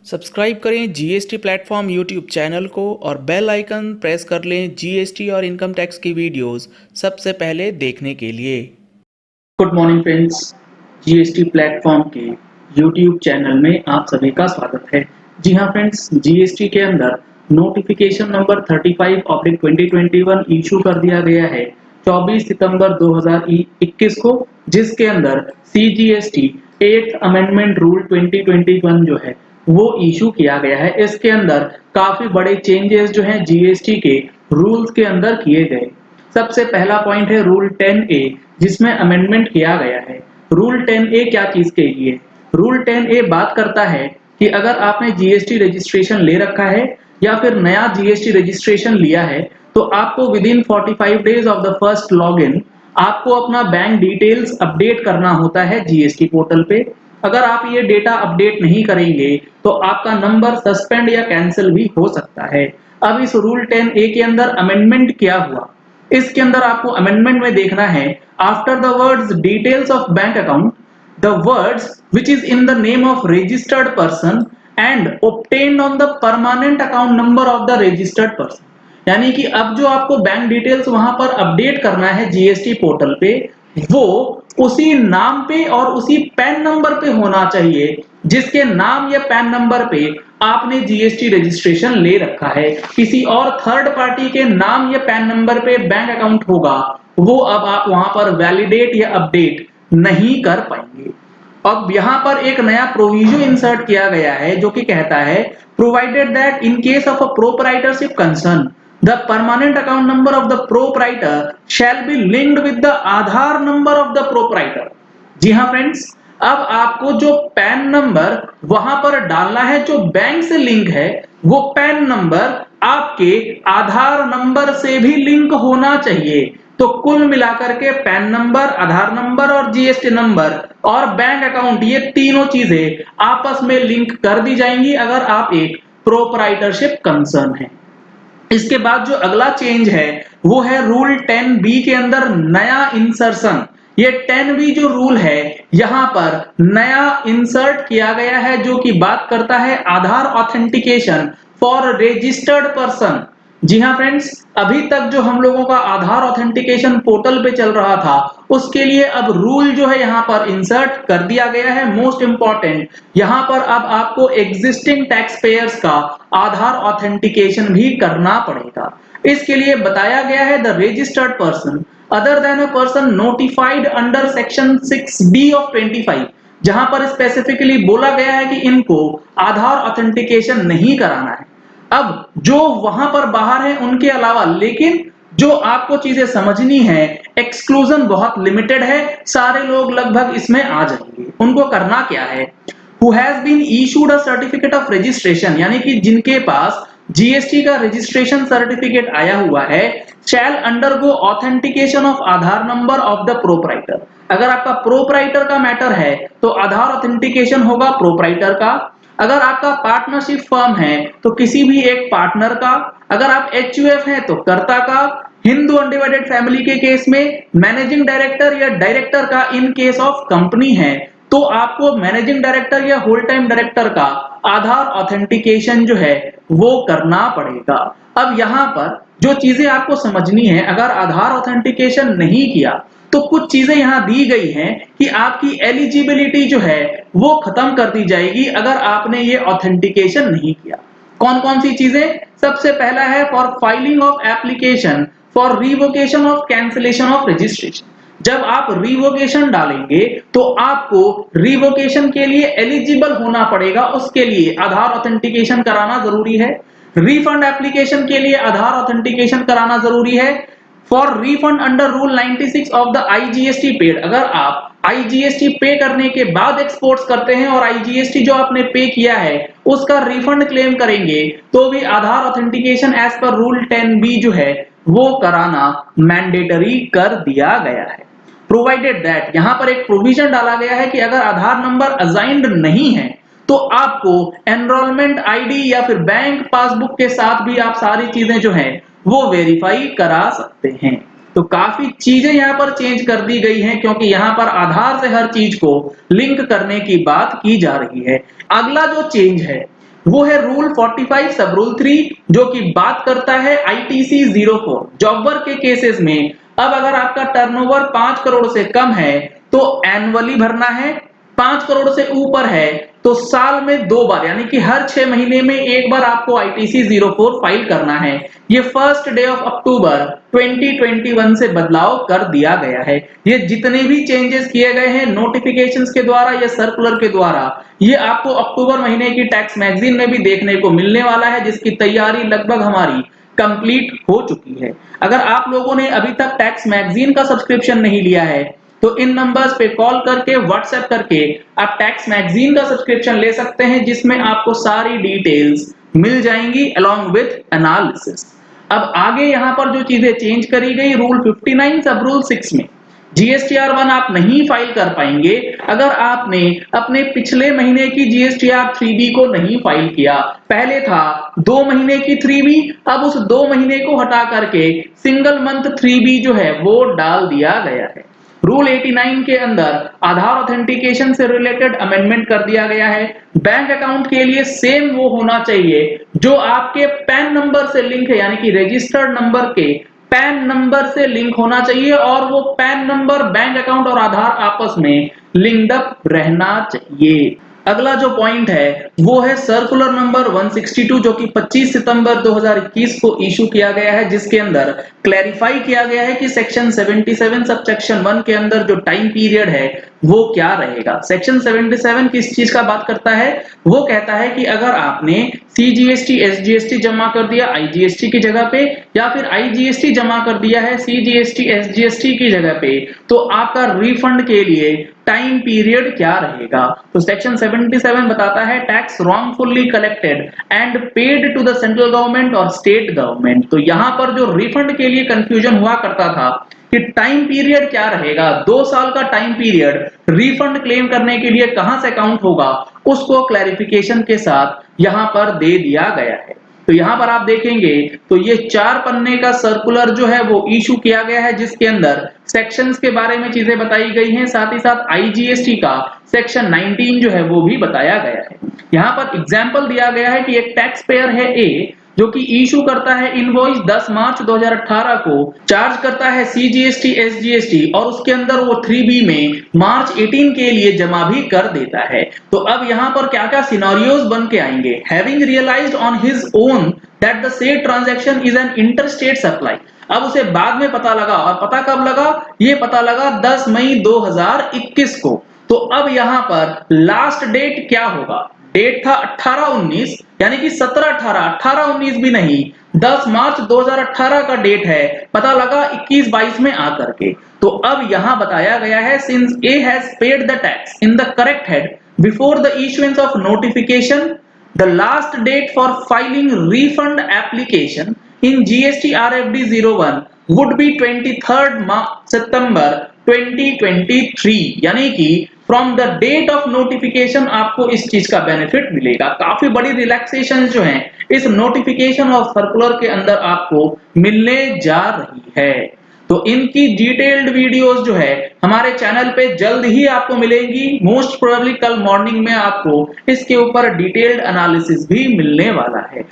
Subscribe करें GST platform YouTube channel को और बेल आइकन प्रेस कर लें जीएसटी और इनकम टैक्स की वीडियोस सबसे पहले देखने के लिए। Good morning friends, GST platform के यूट्यूब चैनल में आप सभी का स्वागत है। जी हाँ फ्रेंड्स, जीएसटी के अंदर नोटिफिकेशन नंबर 35/2021 इशू कर दिया गया है 24 सितंबर 2021 को, जिसके अंदर सीजीएसटी 8th अमेंडमेंट रूल 2021 जो है वो इशू किया गया है। इसके अंदर काफी बड़े चेंजेस जो हैं जीएसटी के रूल्स के अंदर किए गए। सबसे पहला पॉइंट है रूल 10A, जिसमें अमेंडमेंट किया गया है। रूल 10A क्या चीज के लिए? रूल 10A बात करता है कि अगर आपने जीएसटी रजिस्ट्रेशन ले रखा है या फिर नया जीएसटी रजिस्ट्रेशन लिया है तो आपको with in 45 days of the first login आपको अपना बैंक डिटेल्स अपडेट करना होता है जीएसटी पोर्टल पे। अगर आप ये डेटा अपडेट नहीं करेंगे तो आपका नंबर सस्पेंड या कैंसिल भी हो सकता है। अब इस रूल 10A के अंदर अमेंडमेंट क्या हुआ, इसके अंदर आपको अमेंडमेंट में देखना है, after the words details of bank account the words which is in the name of registered person and obtained on the permanent account number of the registered person. यानी कि अब जो आपको बैंक डिटेल्स वहां पर अपडेट करना है GST portal पे, वो उसी नाम पे और उसी पैन नंबर पे होना चाहिए जिसके नाम या पैन नंबर पे आपने जीएसटी रजिस्ट्रेशन ले रखा है। किसी और थर्ड पार्टी के नाम या पैन नंबर पे बैंक अकाउंट होगा, वो अब आप वहां पर वैलिडेट या अपडेट नहीं कर पाएंगे। अब यहाँ पर एक नया प्रोविजन इंसर्ट किया गया है जो कि कहता है, provided that in case of a proprietorship concern the permanent account number of the proprietor shall be linked with the Aadhaar number of the proprietor. जी हाँ फ्रेंड्स, अब आपको जो पैन नंबर वहां पर डालना है जो बैंक से लिंक है, वो पैन नंबर आपके आधार नंबर से भी लिंक होना चाहिए। तो कुल मिलाकर के पैन नंबर, आधार नंबर और जीएसटी नंबर और बैंक अकाउंट, ये तीनों चीजें आपस में लिंक कर दी जाएंगी अगर आप एक प्रोप्राइटरशिप कंसर्न है। इसके बाद जो अगला चेंज है वो है रूल 10B के अंदर नया इंसर्शन। ये 10B जो रूल है यहां पर नया इंसर्ट किया गया है जो कि बात करता है आधार ऑथेंटिकेशन फॉर रजिस्टर्ड पर्सन। जी हाँ फ्रेंड्स, अभी तक जो हम लोगों का आधार ऑथेंटिकेशन पोर्टल पे चल रहा था उसके लिए अब रूल जो है यहाँ पर इंसर्ट कर दिया गया है। मोस्ट इंपॉर्टेंट, यहाँ पर अब आपको एग्जिस्टिंग टैक्स पेयर्स का आधार ऑथेंटिकेशन भी करना पड़ेगा। इसके लिए बताया गया है the registered person other than a person notified under section 6B of 25, जहां पर स्पेसिफिकली बोला गया है कि इनको आधार ऑथेंटिकेशन नहीं कराना है। अब जो वहां पर बाहर है उनके अलावा, लेकिन जो आपको चीजें समझनी है, एक्सक्लूजन बहुत लिमिटेड है, सारे लोग लगभग इसमें आ जाएंगे। उनको करना क्या है, who has been issued a certificate of registration, यानी कि जिनके पास जीएसटी का रजिस्ट्रेशन सर्टिफिकेट आया हुआ है, shall undergo authentication of Aadhaar number of the proprietor. अगर आपका प्रोप्राइटर का मैटर है तो आधार ऑथेंटिकेशन होगा प्रोप्राइटर का। अगर आपका पार्टनरशिप फर्म है तो किसी भी एक पार्टनर का। अगर आप एचयूएफ हैं तो कर्ता का। हिंदू अनडिवाइडेड फैमिली के केस में मैनेजिंग डायरेक्टर या डायरेक्टर का। इन केस ऑफ कंपनी है तो आपको मैनेजिंग डायरेक्टर या होल टाइम डायरेक्टर का आधार ऑथेंटिकेशन जो है वो करना पड़ेगा। अब यहाँ पर जो चीजें आपको समझनी है, अगर आधार ऑथेंटिकेशन नहीं किया तो कुछ चीजें यहां दी गई हैं कि आपकी एलिजिबिलिटी जो है वो खत्म कर दी जाएगी अगर आपने ये ऑथेंटिकेशन नहीं किया। कौन कौन सी चीजें? सबसे पहला है for filing of application for revocation of cancellation of registration. जब आप रिवोकेशन डालेंगे तो आपको रिवोकेशन के लिए एलिजिबल होना पड़ेगा, उसके लिए आधार ऑथेंटिकेशन कराना जरूरी है। रिफंड एप्लीकेशन के लिए आधार ऑथेंटिकेशन कराना जरूरी है। For refund under rule 96 of the IGST paid, अगर आप आईजीएसटी पे करने के बाद एक्सपोर्ट्स करते हैं और आईजीएसटी जो आपने पे किया है उसका रिफंड क्लेम करेंगे तो भी Aadhaar authentication as per rule 10B जो है वो कराना मैंडेटरी कर दिया गया है। प्रोवाइडेड दैट, यहां पर एक प्रोविजन डाला गया है कि अगर आधार नंबर असाइंड नहीं है तो आपको एनरोलमेंट आईडी या फिर बैंक पासबुक के साथ भी आप सारी चीजें जो हैं वो वेरीफाई करा सकते हैं। तो काफी चीजें यहां पर चेंज कर दी गई हैं क्योंकि यहां पर आधार से हर चीज को लिंक करने की बात की जा रही है। अगला जो चेंज है वो है रूल 45 सब रूल 3 जो कि बात करता है ITC 04 जॉब वर्क के केसेस में। अब अगर आपका टर्नओवर 5 करोड़ से कम है तो एनुअली भरना है, 5 करोड़ से ऊपर है तो साल में 2 बार यानी कि हर 6 महीने में एक बार आपको ITC 04 फाइल करना है। ये 1 डे ऑफ अक्टूबर 2021 से बदलाव कर दिया गया है। ये जितने भी चेंजेस किए गए हैं नोटिफिकेशंस के द्वारा या सर्कुलर के द्वारा, ये आपको अक्टूबर महीने की टैक्स मैगजीन में भी देखने को मिलने वाला है, जिसकी तैयारी लगभग हमारी कंप्लीट हो चुकी है। अगर आप लोगों ने अभी तक टैक्स मैगजीन का सब्सक्रिप्शन नहीं लिया है तो इन नंबर्स पे कॉल करके व्हाट्सएप करके आप टैक्स मैगजीन का सब्सक्रिप्शन ले सकते हैं, जिसमें आपको सारी डिटेल्स मिल जाएंगी अलोंग विद एनालिसिस। अब आगे यहां पर जो चीजें चेंज करी गई रूल 59 सब रूल 6 में GSTR 1 आप नहीं फाइल कर पाएंगे अगर आपने अपने पिछले महीने की GSTR 3B को नहीं फाइल किया। पहले था 2 महीने की 3B, अब उस 2 महीने को हटा करके सिंगल मंथ 3B जो है वो डाल दिया गया है। रूल 89 के अंदर आधार ऑथेंटिकेशन से रिलेटेड अमेंडमेंट कर दिया गया है। बैंक अकाउंट के लिए सेम वो होना चाहिए जो आपके पैन नंबर से लिंक है, यानी कि रजिस्टर्ड नंबर के पैन नंबर से लिंक होना चाहिए और वो पैन नंबर बैंक अकाउंट और आधार आपस में लिंक्ड अप रहना चाहिए। अगला जो पॉइंट है वो है सर्कुलर नंबर 162 जो कि 25 सितंबर 2021 को इशू किया गया है, जिसके अंदर क्लैरिफाई किया गया है कि सेक्शन 77 सबसेक्शन 1 के अंदर जो टाइम पीरियड है वो क्या रहेगा। सेक्शन 77 किस चीज का बात करता है? वो कहता है कि अगर आपने CGST SGST जमा कर दिया IGST की जगह पे या फिर IGST जमा कर दिया है CGST SGST की जगह पे तो आपका रिफंड के लिए टाइम पीरियड क्या रहेगा। तो सेक्शन 77 बताता है tax wrongfully collected and paid to the central government और स्टेट गवर्नमेंट। तो यहां पर जो रिफंड के लिए कंफ्यूजन हुआ करता था कि टाइम पीरियड क्या रहेगा, 2 साल का टाइम पीरियड रिफंड क्लेम करने के लिए कहां से काउंट होगा, उसको क्लैरिफिकेशन के साथ यहां पर दे दिया गया है। तो यहां पर आप देखेंगे तो ये 4 पन्ने का सर्कुलर जो है वो इशू किया गया है, जिसके अंदर सेक्शंस के बारे में चीजें बताई गई हैं, साथ ही साथ IGST का सेक्शन 19 जो है वो भी बताया गया है। यहां पर एग्जांपल दिया गया है कि एक टैक्स पेयर है A जो कि इशू करता है इनवॉइस 10 मार्च 2018 को, चार्ज करता है CGST SGST और उसके अंदर वो 3B में मार्च 18 के लिए जमा भी कर देता है। तो अब यहाँ पर क्या-क्या सिनेरियोज बन के आएंगे। Having realised on his own that the said transaction is an interstate supply. अब उसे बाद में पता लगा, और पता कब लगा? ये पता लगा 10 मई 2021 को। तो अब यहाँ पर लास्ट डेट क्या होगा? डेट था 18-19 यानी कि 17-18, 18-19 भी नहीं, 10 मार्च 2018 का डेट है, पता लगा 21-22 में आकर के। तो अब यहां बताया गया है since A has paid the tax in the correct head before the issuance of notification, the last date for filing refund application in GST RFD 01 would be 23rd September 2023, यानी कि from the date of notification आपको इस चीज का benefit मिलेगा। काफी बड़ी relaxation जो है इस नोटिफिकेशन और सर्कुलर के अंदर आपको मिलने जा रही है। तो इनकी डिटेल्ड वीडियोस जो है हमारे चैनल पे जल्द ही आपको मिलेंगी। मोस्ट प्रोबेबली कल मॉर्निंग में आपको इसके ऊपर डिटेल्ड एनालिसिस भी मिलने वाला है।